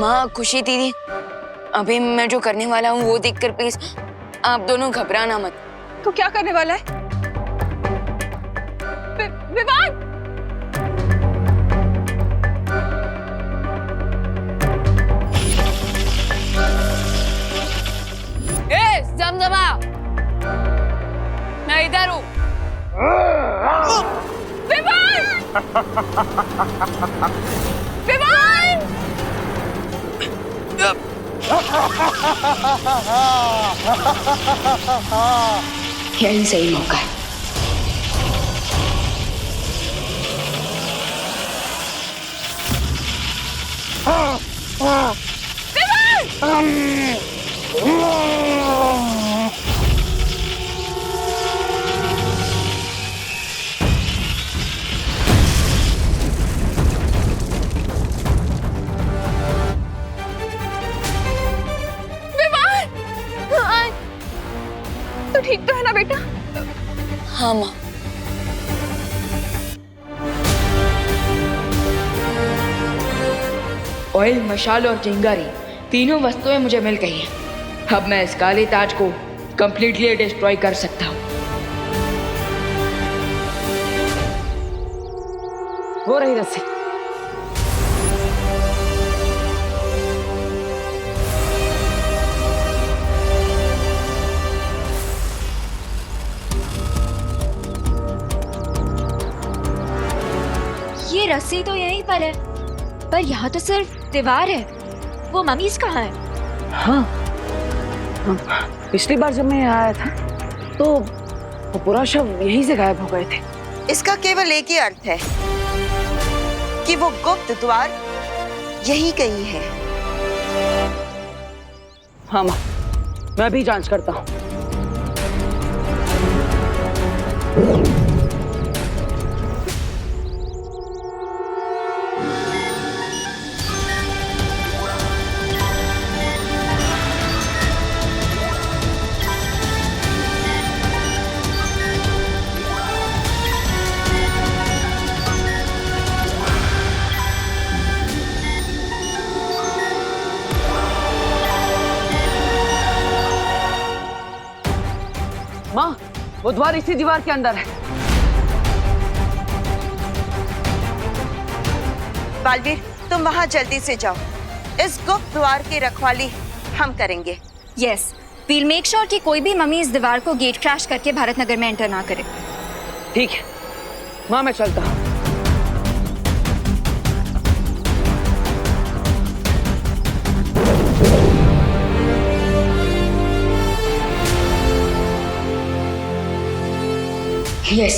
माँ खुशी दीदी, अभी मैं जो करने वाला हूँ वो देखकर प्लीज आप दोनों घबराना मत। तो क्या करने वाला है? विवान! जमजमा, मैं इधर हूँ। विवान! विवान! यही सही मौका है। तो ठीक तो है ना बेटा? हाँ माँ। ऑयल, मशाल और चिंगारी तीनों वस्तुएं मुझे मिल गई हैं। अब मैं इस काले ताज को कंप्लीटली डिस्ट्रॉय कर सकता हूँ। वो रही रस्सी। ये रस्सी तो यहीं पर है, पर यहाँ तो सिर्फ दीवार है। वो मम्मीज कहाँ है? हाँ, पिछली बार जब मैं यहाँ आया था तो वो पूरा शव यहीं से गायब हो गए थे। इसका केवल एक ही अर्थ है कि वो गुप्त द्वार यही कहीं है। हाँ माँ, मैं भी जांच करता हूँ। माँ, वो द्वार इसी दीवार के अंदर है। बालवीर, तुम वहां जल्दी से जाओ। इस गुप्त द्वार की रखवाली हम करेंगे। यस, वील मेक श्योर कि कोई भी मम्मी इस दीवार को गेट क्रैश करके भारत नगर में एंटर ना करे। ठीक है माँ, मैं चलता हूँ। यस,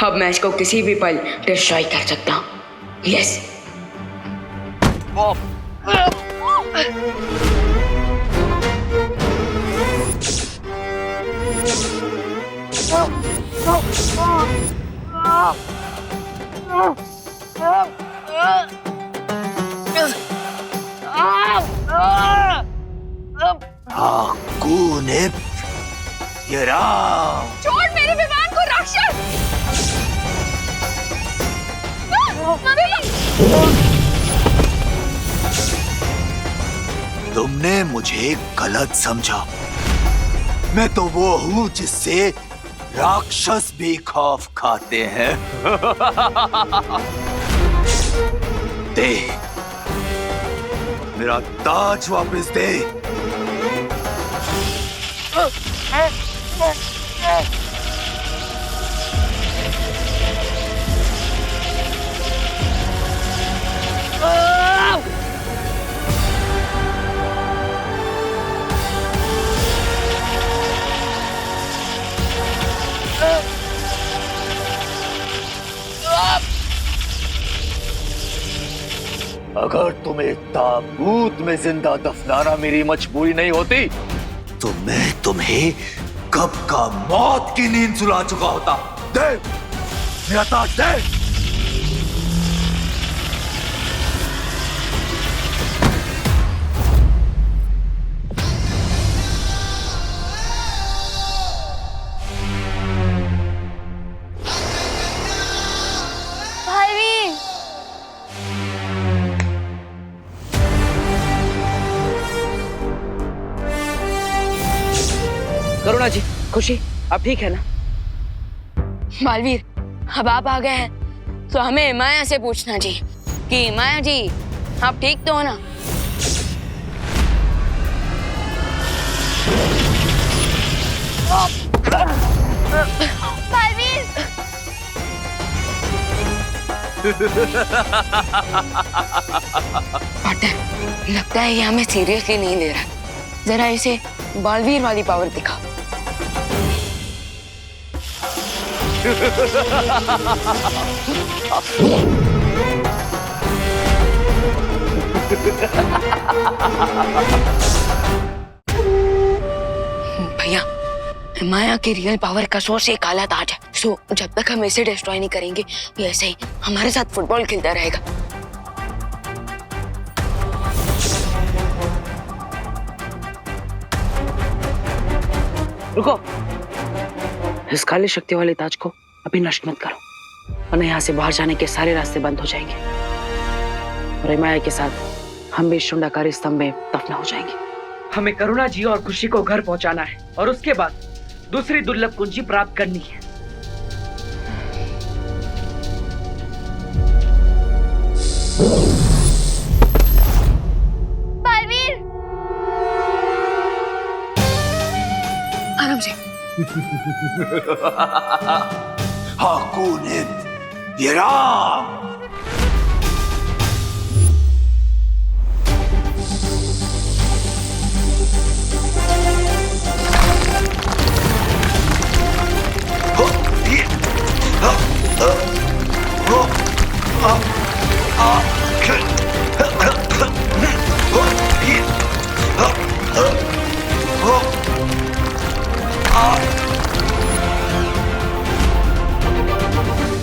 अब मैं इसको किसी भी पल डिस्ट्रॉय कर सकता हूँ। यस। छोड़ मेरे विमान को राक्षस! तुमने मुझे गलत समझा। मैं तो वो हूँ जिससे राक्षस भी खौफ खाते हैं। दे मेरा ताज वापस दे। अगर तुम्हें ताबूत में जिंदा दफनाना मेरी मजबूरी नहीं होती तो मैं तुम्हें कब का मौत की नींद सुला चुका होता। दे मेरा ताज दे। करुणा जी, खुशी, आप ठीक है ना? बालवीर, अब आप आ गए हैं तो हमें माया से पूछना जी कि माया जी आप ठीक तो हो ना? बालवीर, पार्टनर, लगता है ये हमें सीरियसली नहीं ले रहा। जरा इसे बालवीर वाली पावर दिखा। भैया, माया की रियल पावर का सोर्स एक काला ताज है। सो जब तक हम इसे डिस्ट्रॉय नहीं करेंगे ये ऐसे ही हमारे साथ फुटबॉल खेलता रहेगा। रुको, इस काली शक्ति वाले ताज को अभी नष्ट मत करो, वरना यहाँ से बाहर जाने के सारे रास्ते बंद हो जाएंगे और माया के साथ हम भी शुंडाकारी स्तंभ में दफना हो जाएंगे। हमें करुणा जी और खुशी को घर पहुंचाना है और उसके बाद दूसरी दुर्लभ कुंजी प्राप्त करनी है। बालवीर, आराम से। हाकुन यराम।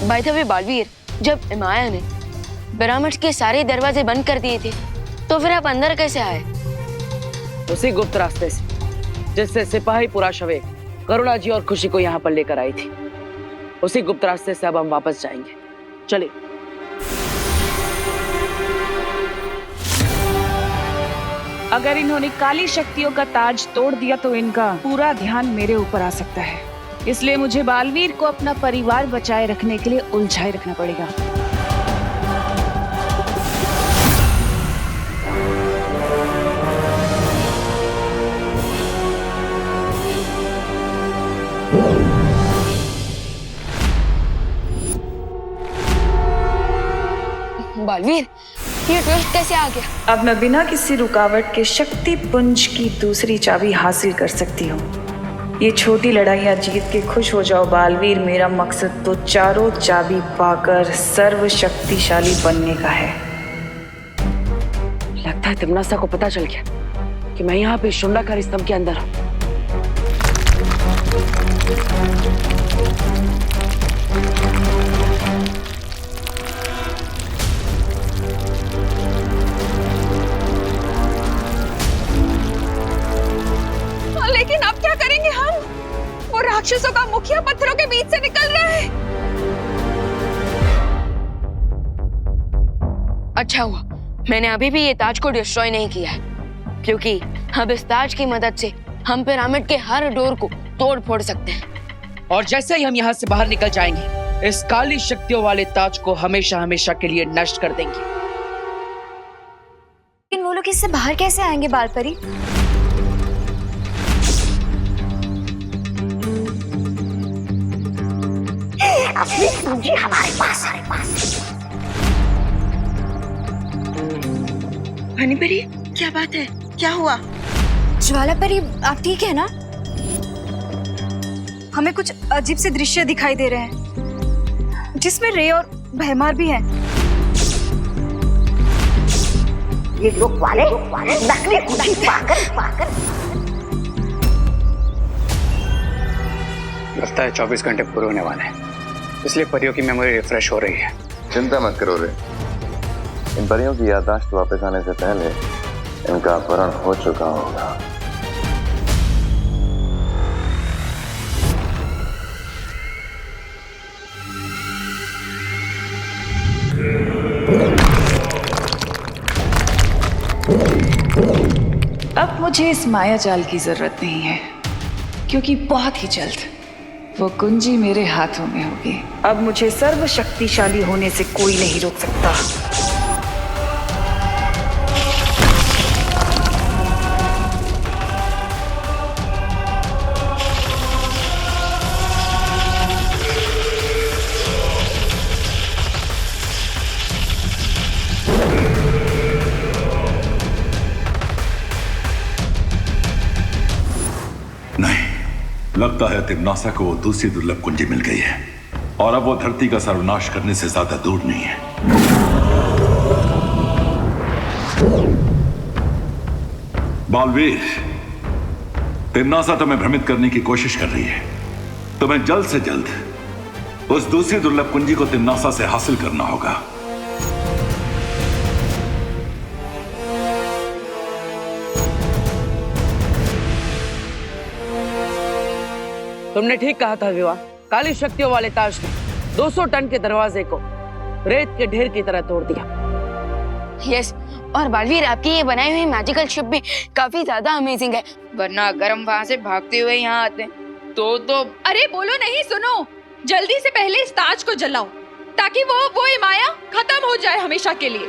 बाय द वे बालवीर, जब माया ने पिरामिड्स के सारे दरवाजे बंद कर दिए थे तो फिर आप अंदर कैसे आए? उसी गुप्त रास्ते से जिससे सिपाही पुराशवे करुणा जी और खुशी को यहाँ पर लेकर आई थी। उसी गुप्त रास्ते से अब हम वापस जाएंगे। चलिए। अगर इन्होंने काली शक्तियों का ताज तोड़ दिया तो इनका पूरा ध्यान मेरे ऊपर आ सकता है, इसलिए मुझे बालवीर को अपना परिवार बचाए रखने के लिए उलझाए रखना पड़ेगा। बालवीर, ये ट्विस्ट कैसे आ गया? अब मैं बिना किसी रुकावट के शक्ति पुंज की दूसरी चाबी हासिल कर सकती हूँ। ये छोटी लड़ाइयाँ जीत के खुश हो जाओ बालवीर, मेरा मकसद तो चारों चाबी पाकर सर्वशक्तिशाली बनने का है। लगता है तिमनासा को पता चल गया कि मैं यहाँ पे शुंडाकारी स्तंभ के अंदर हूँ। लेकिन अब क्या करेंगे हम? वो राक्षसों का मुखिया पत्थरों के बीच से निकल रहा है। अच्छा हुआ मैंने अभी भी ये ताज को डिस्ट्रॉय नहीं किया है, क्योंकि अब इस ताज की मदद से हम पिरामिड के हर डोर को तोड़ फोड़ सकते हैं। और जैसे ही हम यहाँ से बाहर निकल जाएंगे, इस काली शक्तियों वाले ताज को हमेशा हमेशा के लिए नष्ट कर देंगे। लेकिन वो लोग इससे बाहर कैसे आएंगे बालपरी? मुझे हमारे पास हनीपरी, क्या बात है? क्या हुआ? ज्वाला परी, आप ठीक है ना? हमें कुछ अजीब से दृश्य दिखाई दे रहे हैं जिसमें रे और भयमार भी हैं। ये लोग वाले नकली कुंजी पाकर लगता है 24 घंटे पूरे होने वाले हैं, इसलिए परियों की मेमोरी रिफ्रेश हो रही है। चिंता मत करो रे, इन परियों की याददाश्त वापस आने से पहले इनका अपहरण हो चुका होगा। अब मुझे इस माया जाल की जरूरत नहीं है। क्योंकि बहुत ही जल्द वो कुंजी मेरे हाथों में होगी। अब मुझे सर्वशक्तिशाली होने से कोई नहीं रोक सकता। लगता है तिम्नासा को वो दूसरी दुर्लभ कुंजी मिल गई है और अब वो धरती का सर्वनाश करने से ज्यादा दूर नहीं है। बालवीर, तिम्नासा तुम्हें भ्रमित करने की कोशिश कर रही है। तुम्हें जल्द से जल्द उस दूसरी दुर्लभ कुंजी को तिम्नासा से हासिल करना होगा। तुमने ठीक कहा था विवाह। काली शक्तियों वाले ताज ने 200 टन के दरवाजे को रेत के ढेर की तरह तोड़ दिया। यस, और बालवीर आपकी ये बनाई हुई मैजिकल शिप भी काफी ज्यादा अमेजिंग है, वरना अगर हम वहां से भागते हुए यहाँ आते तो अरे बोलो नहीं, सुनो, जल्दी से पहले इस ताज को जलाओ ताकि वो माया खत्म हो जाए हमेशा के लिए।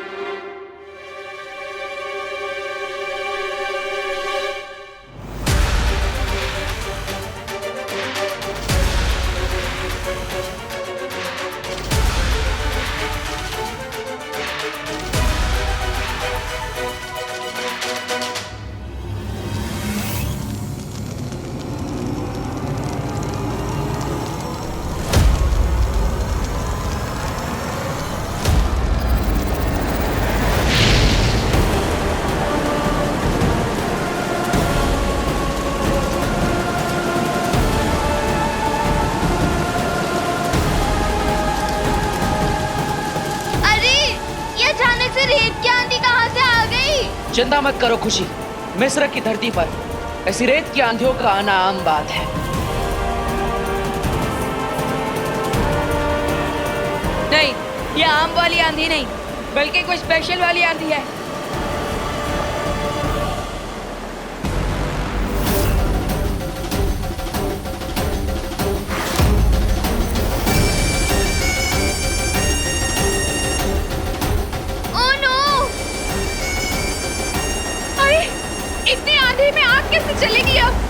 चिंता मत करो खुशी, मिस्र की धरती पर ऐसी रेत की आंधियों का आना आम बात है। नहीं, ये आम वाली आंधी नहीं, बल्कि कोई स्पेशल वाली आंधी है। इतनी आंधी में आग कैसे चलेगी अब?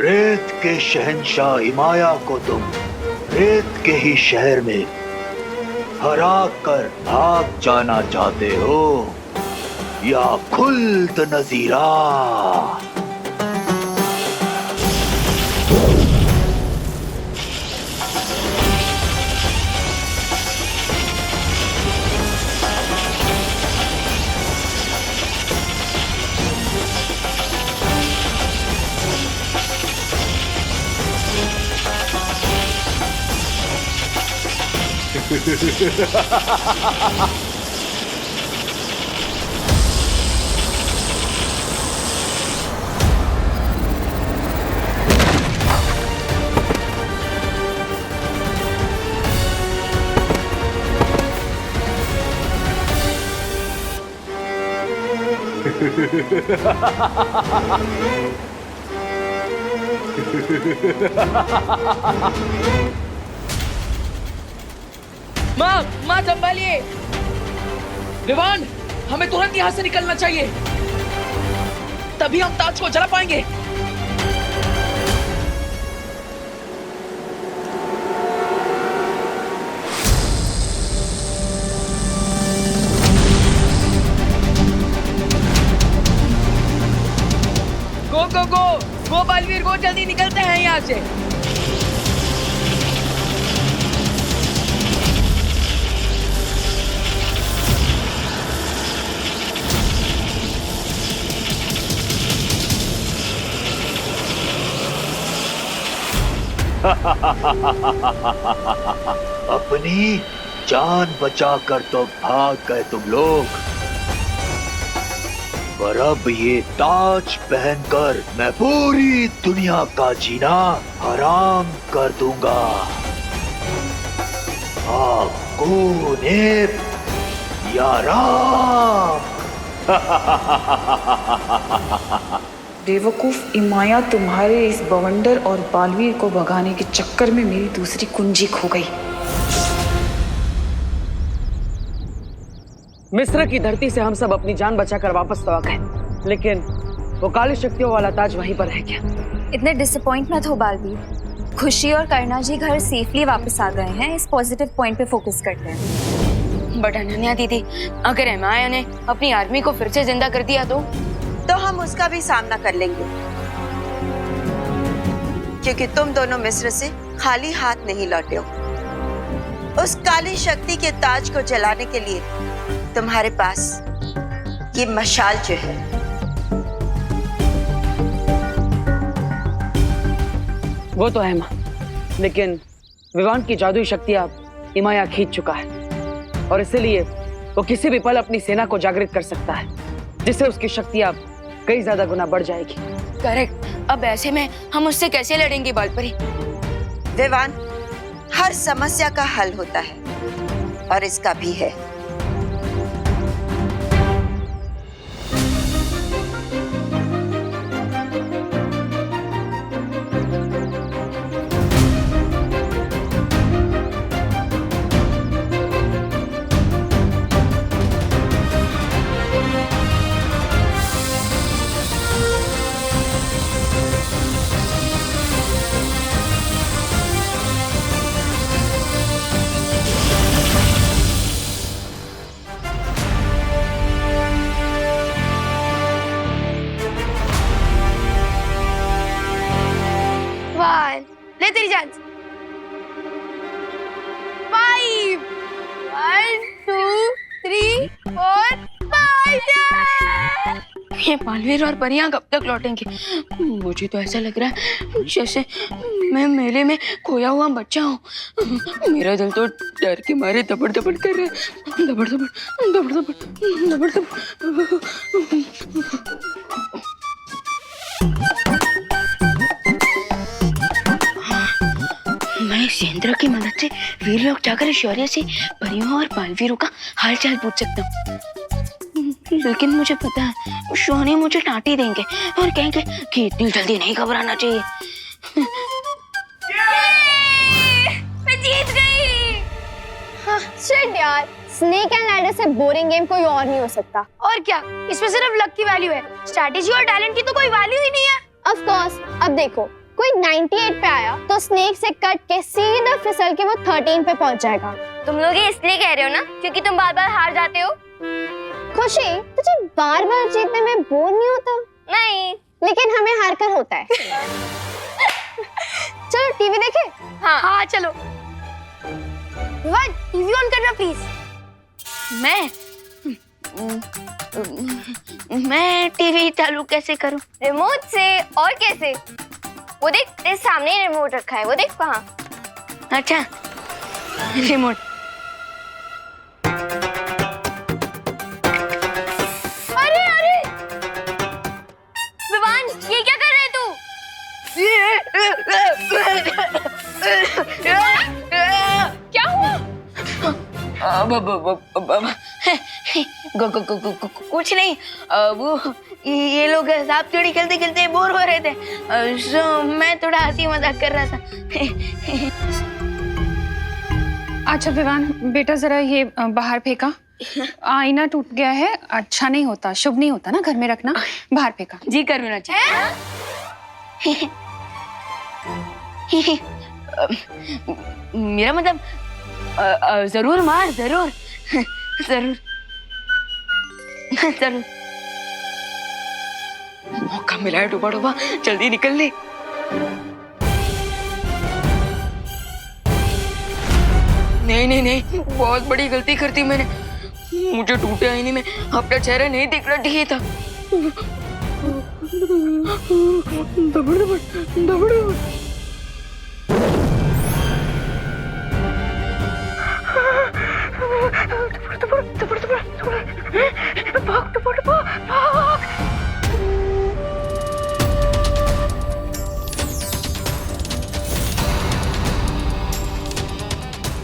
रेत के शहंशाह इमाया को तुम रेत के ही शहर में हरा कर भाग जाना चाहते हो या खुल्द नजीरा? माँ संभालिए। विवान, हमें तुरंत यहाँ से निकलना चाहिए, तभी हम ताज को जला पाएंगे। गो बालवीर, गो, जल्दी निकलते हैं यहाँ से। अपनी जान बचाकर तो भाग गए तुम लोग, पर अब ये ताज पहनकर मैं पूरी दुनिया का जीना हराम कर दूंगा। आपको ने या राम। बेवकूफ इमाया, तुम्हारे इस बवंडर और बालवीर को भगाने के चक्कर में मेरी दूसरी कुंजी खो गई। मिस्र की धरती से हम सब अपनी जान बचाकर वापस तो आ गए, लेकिन वो काली शक्तियों वाला ताज वहीं पर रह गया। इतने डिसअपॉइंट मत हो बालवीर। खुशी और करना जी घर सेफली वापस आ गए हैं। इस पॉजिटिव पॉइंट पे फोकस करते हैं। बट अनन्या दीदी, अगर एमाया ने अपनी आर्मी को फिर से जिंदा कर दिया तो हम उसका भी सामना कर लेंगे, क्योंकि तुम दोनों मिस्र से खाली हाथ नहीं लौटे हो। उस काली शक्ति के ताज को जलाने के लिए तुम्हारे पास ये मशाल जो है, वो तो है माँ, लेकिन विवान की जादुई शक्ति अब इमाया खींच चुका है, और इसीलिए वो किसी भी पल अपनी सेना को जागृत कर सकता है, जिससे उसकी शक्ति अब कई ज्यादा गुना बढ़ जाएगी। करेक्ट। अब ऐसे में हम उससे कैसे लड़ेंगे बालपरी? विवान, हर समस्या का हल होता है, और इसका भी है। ले तेरी चांस। 5 1 2 3 4 5। ये बालवीर और परियां कब तक लौटेंगे? मुझे तो ऐसा लग रहा है जैसे मैं मेले में खोया हुआ बच्चा हूँ। मेरा दिल तो डर के मारे दबड़ दबड़ कर रहा है। दबड़ दबड़ दबड़ दबड़ दबड़ दबड़। मैं इस यंत्र की मदद से वीर लोग जाकर शौर्य से परियों और बालवीरों का हालचाल पूछ सकता हूँ, लेकिन मुझे पता है शौर्य मुझे डांटी देंगे और कहेंगे कि इतनी जल्दी नहीं घबराना चाहिए। मैं जीत गई। हाँ, शिट यार, स्नेक एंड लैडर से बोरिंग गेम कोई और नहीं हो सकता। और क्या, इसमें सिर्फ लक की वैल्यू है, स्ट्रैटेजी और टैलेंट की तो कोई वैल्यू ही नहीं है। ऑफ कोर्स, अब देखो कोई 98 पे आया तो स्नेक से कट के सीधा फिसल के वो 13 पे पहुंच जाएगा। तुम लोग ये इसलिए कह रहे हो ना क्योंकि तुम बार-बार हार जाते हो? खुशी, तुझे बार-बार जीतने में बोर नहीं होता? नहीं, लेकिन हमें हार कर होता है। चलो टीवी देखें? हाँ चलो। विवान, टीवी ऑन करना प्लीज। मैं टीवी चालू कैसे करूं? रिमोट से। और कैसे? वो देख, तेरे सामने रिमोट रखा है, वो देख वहाँ। अच्छा, रिमोट। अरे अरे विवान, ये क्या कर रहे तू? क्या हुआ? कुछ नहीं, वो ये लोग सांप सीढ़ी खेलते खेलते बोर हो रहे थे, सो मैं थोड़ा हंसी मजाक कर रहा था। अच्छा विवान बेटा, जरा ये बाहर फेंका। आईना टूट गया है, अच्छा नहीं होता, शुभ नहीं होता ना घर में रखना। बाहर फेंका। जी करुणा जी। मेरा मतलब जरूर मार, जरूर जरूर जरूर। मौका मिला है डूबा डूबा, जल्दी निकल ले। नहीं नहीं नहीं, बहुत बड़ी गलती कर दी मैंने। मुझे टूटे आईने में अपना चेहरा नहीं दिखना चाहिए था। दबड़ दबड़ दबड़ दबड़।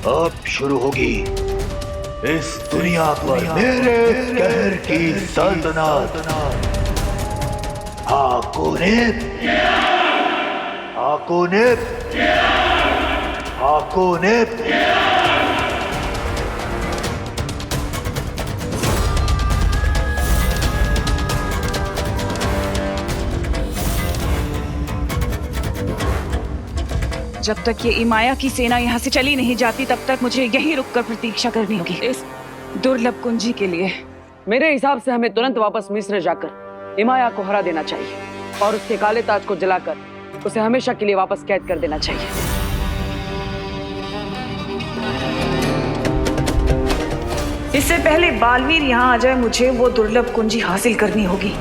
अब शुरू होगी इस दुनिया पर मेरे कहर की सल्तनत। हाकोनेप, हाकोनेप, हाकोनेप। जब तक ये इमाया की सेना यहाँ से चली नहीं जाती तब तक मुझे यहीं रुककर प्रतीक्षा करनी होगी इस दुर्लभ कुंजी के लिए। मेरे हिसाब से हमें तुरंत वापस मिस्र जाकर हिमाया को हरा देना चाहिए और उसके काले ताज को जलाकर उसे हमेशा के लिए वापस कैद कर देना चाहिए। इससे पहले बालवीर यहाँ आ जाए मुझे वो दुर्लभ कुंजी हासिल करनी होगी।